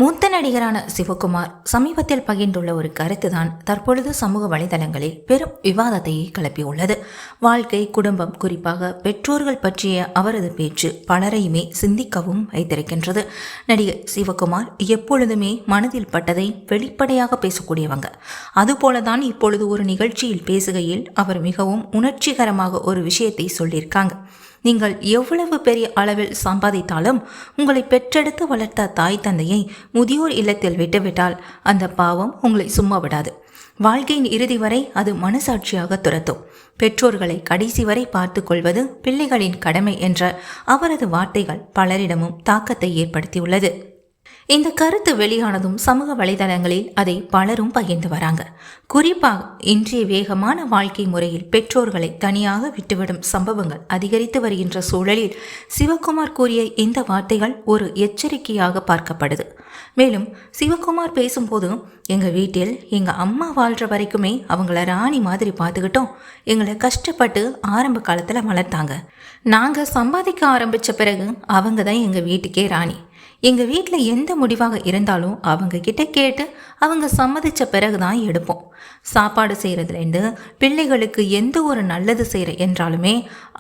மூத்த நடிகரான சிவகுமார் சமீபத்தில் பகிர்ந்துள்ள ஒரு கருத்து தான் தற்பொழுது சமூக வலைதளங்களில் பெரும் விவாதத்தை கிளப்பியுள்ளது. வாழ்க்கை, குடும்பம், குறிப்பாக பெற்றோர்கள் பற்றிய அவரது பேச்சு பலரையுமே சிந்திக்கவும் வைத்திருக்கின்றது. நடிகர் சிவகுமார் எப்பொழுதுமே மனதில் பட்டதை வெளிப்படையாக பேசக்கூடியவங்க. அதுபோலதான் இப்பொழுது ஒரு நிகழ்ச்சியில் பேசுகையில் அவர் மிகவும் உணர்ச்சிகரமாக ஒரு விஷயத்தை சொல்லியிருக்காங்க. நீங்கள் எவ்வளவு பெரிய அளவில் சம்பாதித்தாலும் உங்களை பெற்றெடுத்து வளர்த்த தாய் தந்தையை முதியோர் இல்லத்தில் விட்டுவிட்டால் அந்த பாவம் உங்களை சும்மா விடாது. வாழ்க்கையின் இறுதி வரை அது மனசாட்சியாக துரத்தும். பெற்றோர்களை கடைசி வரை பார்த்து கொள்வது பிள்ளைகளின் கடமை என்ற அவரது வார்த்தைகள் பலரிடமும் தாக்கத்தை ஏற்படுத்தியுள்ளது. இந்த கருத்து வெளியானதும் சமூக வலைதளங்களில் அதை பலரும் பகிர்ந்து வராங்க. குறிப்பாக இன்றைய வேகமான வாழ்க்கை முறையில் பெற்றோர்களை தனியாக விட்டுவிடும் சம்பவங்கள் அதிகரித்து வருகின்ற சூழலில் சிவகுமார் கூறிய இந்த வார்த்தைகள் ஒரு எச்சரிக்கையாக பார்க்கப்படுது. மேலும் சிவகுமார் பேசும்போது, எங்கள் வீட்டில் எங்கள் அம்மா வாழ்கிற வரைக்குமே அவங்கள ராணி மாதிரி பார்த்துக்கிட்டோம். எங்களை கஷ்டப்பட்டு ஆரம்ப காலத்தில் வளர்த்தாங்க. நாங்கள் சம்பாதிக்க ஆரம்பித்த பிறகு அவங்க தான் எங்கள் வீட்டுக்கே ராணி. எங்கள் வீட்டில் எந்த முடிவாக இருந்தாலும் அவங்க கிட்ட கேட்டு அவங்க சம்மதித்த பிறகுதான் எடுப்போம். சாப்பாடு செய்கிறதுலேருந்து பிள்ளைகளுக்கு எந்த ஒரு நல்லது செய்கிற என்றாலுமே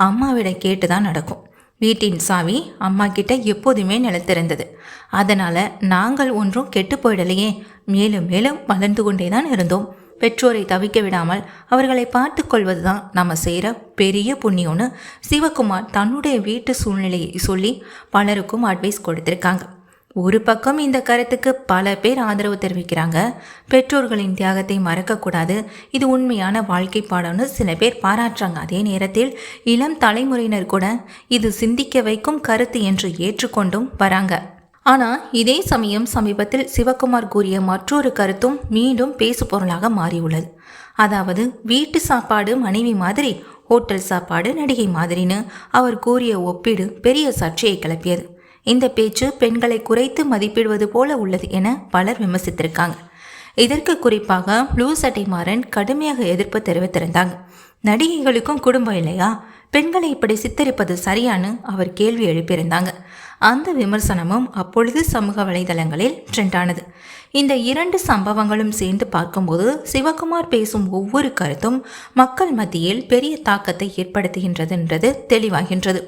அம்மாவிட கேட்டு தான் நடக்கும். வீட்டின் சாவி அம்மா கிட்ட எப்போதுமே நிலைத்திருந்தது. அதனால் நாங்கள் ஒன்றும் கெட்டு போயிடலையே, மேலும் மேலும் வளர்ந்து கொண்டே தான் இருந்தோம். பெற்றோரை தவிக்க விடாமல் அவர்களை பார்த்து கொள்வது தான் நம்ம செய்கிற பெரிய புண்ணியம்னு சிவகுமார் தன்னுடைய வீட்டு சூழ்நிலையை சொல்லி பலருக்கும் அட்வைஸ் கொடுத்துருக்காங்க. ஒரு பக்கம் இந்த கருத்துக்கு பல பேர் ஆதரவு தெரிவிக்கிறாங்க. பெற்றோர்களின் தியாகத்தை மறக்கக்கூடாது, இது உண்மையான வாழ்க்கை பாடம்னு சில பேர் பாராட்டுறாங்க. அதே நேரத்தில் இளம் தலைமுறையினர் கூட இது சிந்திக்க வைக்கும் கருத்து என்று ஏற்றுக்கொண்டும் வராங்க. ஆனால் இதே சமயம் சமீபத்தில் சிவகுமார் கூறிய மற்றொரு கருத்தும் மீண்டும் பேசு பொருளாக மாறியுள்ளது. அதாவது வீட்டு சாப்பாடு மனைவி மாதிரி, ஹோட்டல் சாப்பாடு நடிகை மாதிரின்னு அவர் கூறிய ஒப்பீடு பெரிய சர்ச்சையை கிளப்பியது. இந்த பேச்சு பெண்களை குறைத்து மதிப்பிடுவது போல உள்ளது என பலர் விமர்சித்திருக்காங்க. இதற்கு குறிப்பாக ப்ளூ சட்டை மாறன் கடுமையாக எதிர்ப்பு தெரிவித்திருந்தாங்க. நடிகைகளுக்கும் குடும்பம் இல்லையா, பெண்களை இப்படி சித்தரிப்பது சரியானு அவர் கேள்வி எழுப்பியிருந்தாங்க. அந்த விமர்சனமும் அப்பொழுது சமூக வலைதளங்களில் ட்ரெண்டானது. இந்த இரண்டு சம்பவங்களும் சேர்ந்து பார்க்கும்போது சிவகுமார் பேசும் ஒவ்வொரு கருத்தும் மக்கள் மத்தியில் பெரிய தாக்கத்தை ஏற்படுத்துகின்றதுன்றது தெளிவாகின்றது.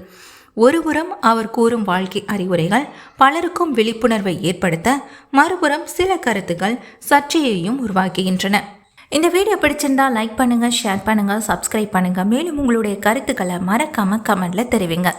ஒருபுறம் அவர் கூறும் வாழ்க்கை அறிவுரைகள் பலருக்கும் விழிப்புணர்வை ஏற்படுத்த, மறுபுறம் சில கருத்துக்கள் சர்ச்சையையும் உருவாக்குகின்றன. இந்த வீடியோ பிடிச்சிருந்தா லைக் பண்ணுங்க, ஷேர் பண்ணுங்க, சப்ஸ்கிரைப் பண்ணுங்க. மேலும் உங்களுடைய கருத்துக்களை மறக்காம கமெண்ட்ல தெரிவிங்க.